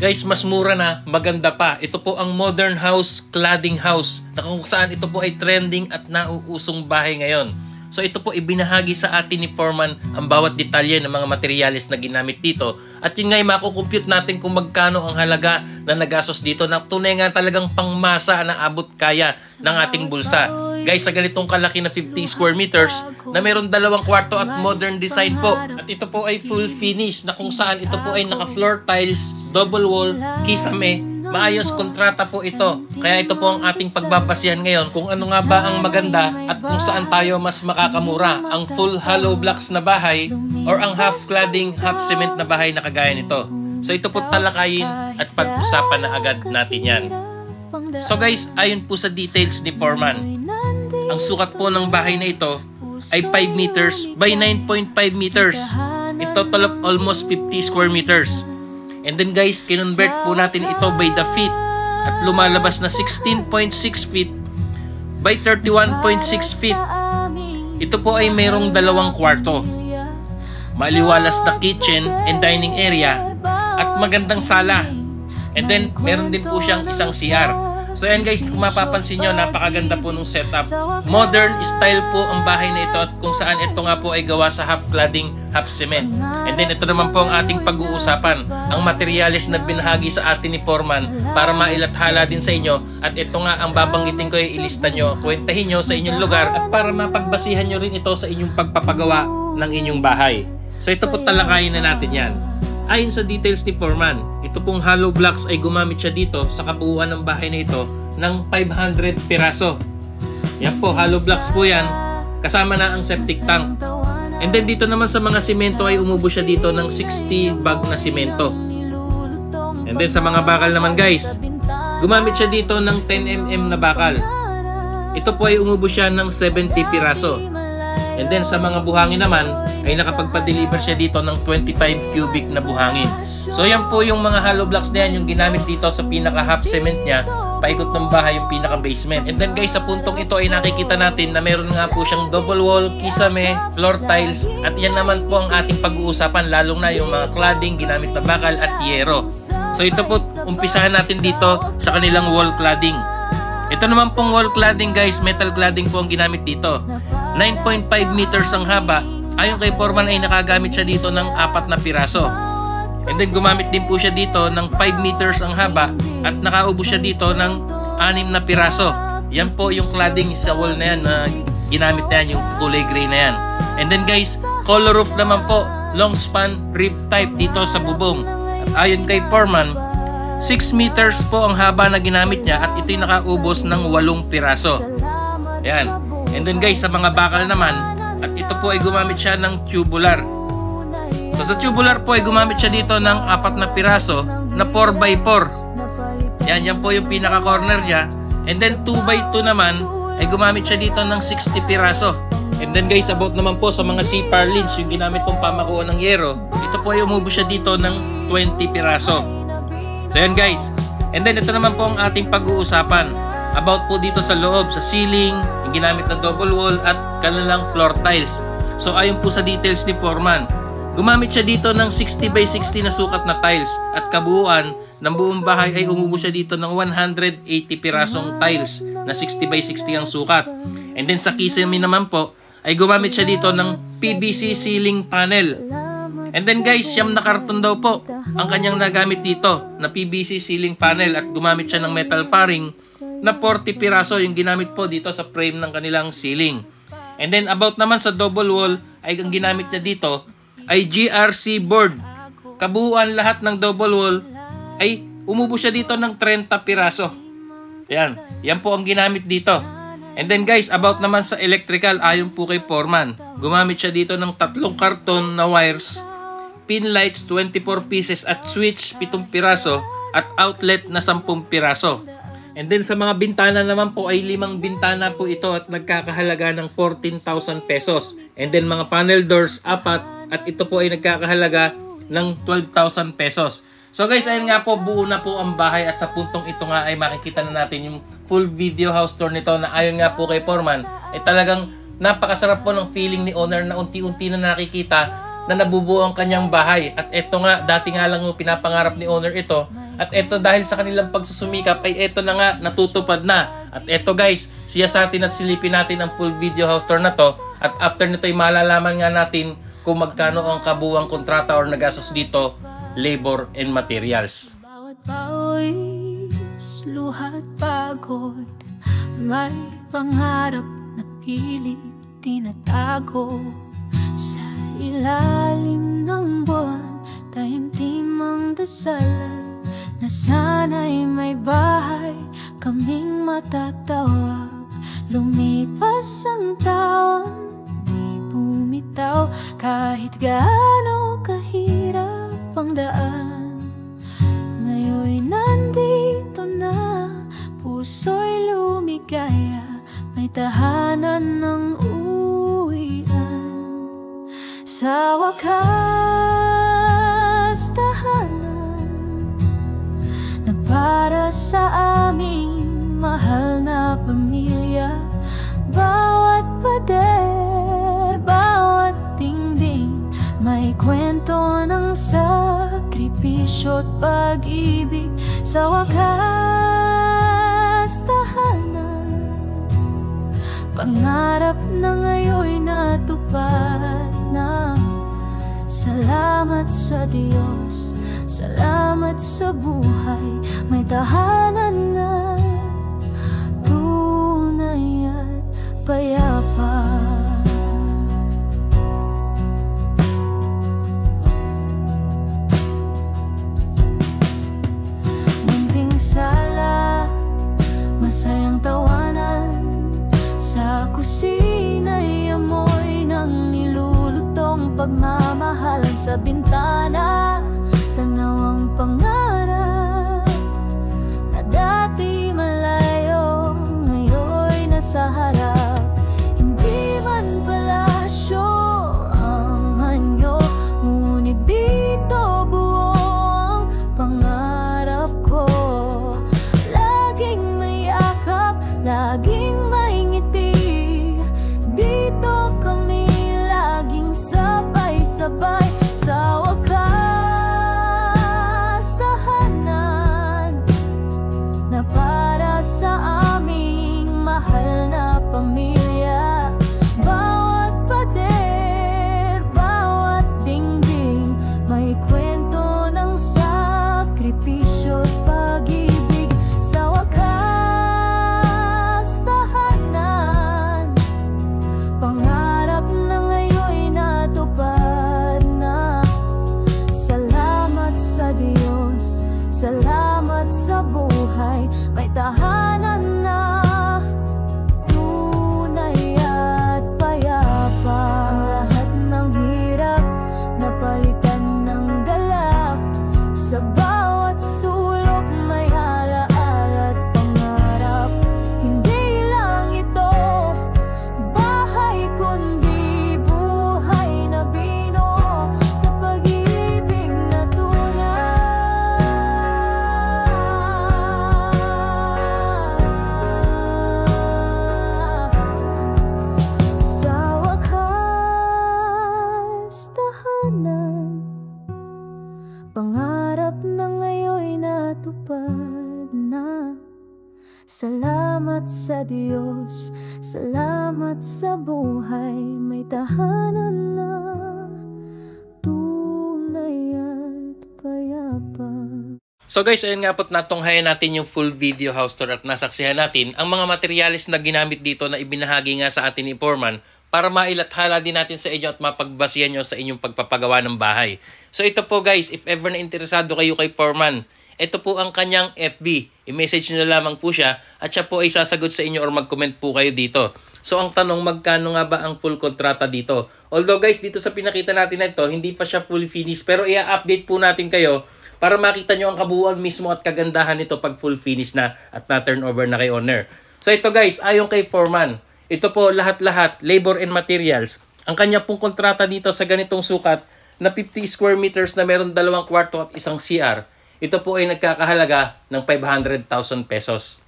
Guys, mas mura na, maganda pa. Ito po ang modern house, cladding house, na kung saan ito po ay trending at nauusong bahay ngayon. So ito po ibinahagi sa atin ni Foreman ang bawat detalye ng mga materyales na ginamit dito. At yun nga ay makukompute natin kung magkano ang halaga na nagastos dito na tunay nga talagang pangmasa na abot kaya ng ating bulsa. Guys, sa ganitong kalaki na 50 square meters na meron 2 kwarto at modern design po. At ito po ay full finish na kung saan ito po ay naka floor tiles, double wall, kisame. Maayos kontrata po ito. Kaya ito po ang ating pagbabasihan ngayon kung ano nga ba ang maganda at kung saan tayo mas makakamura. Ang full hollow blocks na bahay or ang half cladding, half cement na bahay na kagaya nito. So ito po talakayin at pag-usapan na agad natin yan. So guys, ayon po sa details ni Foreman, ang sukat po ng bahay na ito ay 5 meters by 9.5 meters. In total of almost 50 square meters. And then guys, kinonvert po natin ito by the feet at lumalabas na 16.6 feet by 31.6 feet. Ito po ay mayroong 2 kwarto, maliwalas na kitchen and dining area at magandang sala. And then meron din po siyang isang CR. So yan guys, kung mapapansin nyo, napakaganda po nung setup. Modern style po ang bahay na ito at kung saan ito nga po ay gawa sa half cladding, half cement. And then ito naman po ang ating pag-uusapan, ang materyales na binahagi sa atin ni Foreman para mailathala din sa inyo. At ito nga ang babanggitin ko ay ilista nyo, kwentahin nyo sa inyong lugar at para mapagbasihan nyo rin ito sa inyong pagpapagawa ng inyong bahay. So ito po talakayin na natin yan. Ayon sa details ni Foreman, ito pong hollow blocks ay gumamit siya dito sa kabuuan ng bahay na ito ng 500 piraso. Yan po, hollow blocks po yan, kasama na ang septic tank. And then dito naman sa mga simento ay umubo siya dito ng 60 bag na simento. And then sa mga bakal naman guys, gumamit siya dito ng 10mm na bakal. Ito po ay umubo siya ng 70 piraso. And then sa mga buhangin naman ay nakapagpa-deliver siya dito ng 25 cubic na buhangin. So yan po yung mga hollow blocks na yan, yung ginamit dito sa pinaka half cement niya, paikot ng bahay yung pinaka basement. And then guys, sa puntong ito ay nakikita natin na meron nga po siyang double wall, kisame, floor tiles, at yan naman po ang ating pag-uusapan, lalong na yung mga cladding, ginamit na bakal at yero. So ito po, umpisahan natin dito sa kanilang wall cladding. Ito naman pong wall cladding guys, metal cladding po ang ginamit dito. 9.5 meters ang haba. Ayon kay Foreman ay nakagamit siya dito ng 4 na piraso. And then gumamit din po siya dito ng 5 meters ang haba at nakaubo siya dito ng 6 na piraso. Yan po yung cladding sa wall na yan na ginamit na yan, yung kulay gray na yan. And then guys, color roof naman po, long span rib type dito sa bubong. At ayon kay Foreman, 6 meters po ang haba na ginamit niya at ito'y nakaubos ng 8 piraso. Yan. And then guys, sa mga bakal naman, at ito po ay gumamit siya ng tubular. So sa tubular po ay gumamit siya dito ng 4 na piraso na 4x4. Yan po yung pinaka corner niya. And then 2x2 naman ay gumamit siya dito ng 60 piraso. And then guys, about naman po sa mga C-par lines, yung ginamit pong pamakuha ng yero, ito po ay umubo siya dito ng 20 piraso. So yan guys. And then ito naman po ang ating pag-uusapan about po dito sa loob, sa ceiling, yung ginamit na double wall at kanilang floor tiles. So ayon po sa details ni Foreman, gumamit siya dito ng 60 by 60 na sukat na tiles at kabuuan ng buong bahay ay umubo siya dito ng 180 pirasong tiles na 60 by 60 ang sukat. And then sa kisame naman po ay gumamit siya dito ng PVC ceiling panel. And then guys, siyam na karton daw po ang kanyang nagamit dito na PVC ceiling panel at gumamit siya ng metal paring na 40 piraso yung ginamit po dito sa frame ng kanilang ceiling. And then about naman sa double wall ay ang ginamit niya dito ay GRC board. Kabuuan lahat ng double wall ay umubo siya dito ng 30 piraso. Yan po ang ginamit dito. And then guys, about naman sa electrical, ayon po kay Foreman, gumamit siya dito ng 3 karton na wires, pin lights 24 pieces at switch 7 piraso at outlet na 10 piraso. And then sa mga bintana naman po ay 5 bintana po ito at nagkakahalaga ng 14,000 pesos. And then mga panel doors 4 at ito po ay nagkakahalaga ng 12,000 pesos. So guys, ayun nga po, buo na po ang bahay at sa puntong ito nga ay makikita na natin yung full video house tour nito na ayon nga po kay Foreman ay talagang napakasarap po ng feeling ni owner na unti-unti na nakikita na nabubuo ang kanyang bahay. At ito nga, dati nga lang yung pinapangarap ni owner ito At eto, dahil sa kanilang pagsusumikap ay eto na nga, natutupad na. At eto guys, siyasatin at silipin natin ang full video house tour na to. At after nito ay malalaman nga natin kung magkano ang kabuuang kontrata or nagastos dito, labor and materials. Bawat pawis, luhat pagod, may pangarap na pilit tinatago. Sa ilalim ng buwan, taimtim ang dasalan, na sana'y may bahay kaming matatawag. Lumipas ang taon, di bumitaw, kahit gaano kahirap ang daan. Ngayon'y nandito na, puso'y lumigaya, may tahanan ng uwian. Sa wakas, tahanan na para sa aming mahal na pamilya. Bawat pader, bawat dingding, may kwento ng sakripisyo at pag-ibig. Sa wakas, tahanan, pangarap na ngayon'y natupad na. Salamat sa Diyos, salamat sa buhay, may tahanan na tunay at payapa. Munting sala, masayang tawanan, sa kusina'y amoy ng nilulutong pagmamahalan. Sa bintana, tanaw ang pangarap na dati malayo, ngayon'y nasa harap. Hindi man palasyo ang anyo, ngunit dito buo ang pangarap ko. Laging may yakap, laging may ngiti, dito kami laging sabay-sabay. Sa wakas, tahanan na para sa aming mahal na pamilya. Bawat pader, bawat dingding, may kwento ng sakripisyo at pag-ibig. Sa wakas, tahanan, pangarap na ngayon'y natupad na. Salamat sa Diyos, salamat sa buhay, may tahanan na tunay at payapa. Ang lahat ng hirap napalitan ng galak, sa bawat sulok may alaala at pangarap. Hindi lang ito bahay, kundi buhay na binuo sa pag-ibig na tunay. Sa wakas, tahanan, pangarap na ngayon'y natupad na. Salamat sa Diyos, salamat sa buhay, may tahanan na tunay at payapa. So guys, ayun nga po't natunghayan natin yung full video house tour at nasaksihan natin ang mga materyales na ginamit dito na ibinahagi nga sa atin ni Foreman para mailathala din natin sa inyo at mapagbasihan nyo sa inyong pagpapagawa ng bahay. So ito po guys, if ever na interesado kayo kay Foreman, ito po ang kanyang FB. I-message nyo lamang po siya at siya po ay sasagot sa inyo or mag-comment po kayo dito. So ang tanong, magkano nga ba ang full kontrata dito? Although guys, dito sa pinakita natin na ito, hindi pa siya fully finished, pero i-update po natin kayo para makita nyo ang kabuuan mismo at kagandahan nito pag full finish na at na-turn over na kay owner. So ito guys, ayon kay Foreman, ito po lahat-lahat, labor and materials. Ang kanya pong kontrata dito sa ganitong sukat na 50 square meters na meron 2 kwarto at 1 CR, ito po ay nagkakahalaga ng 500,000 pesos.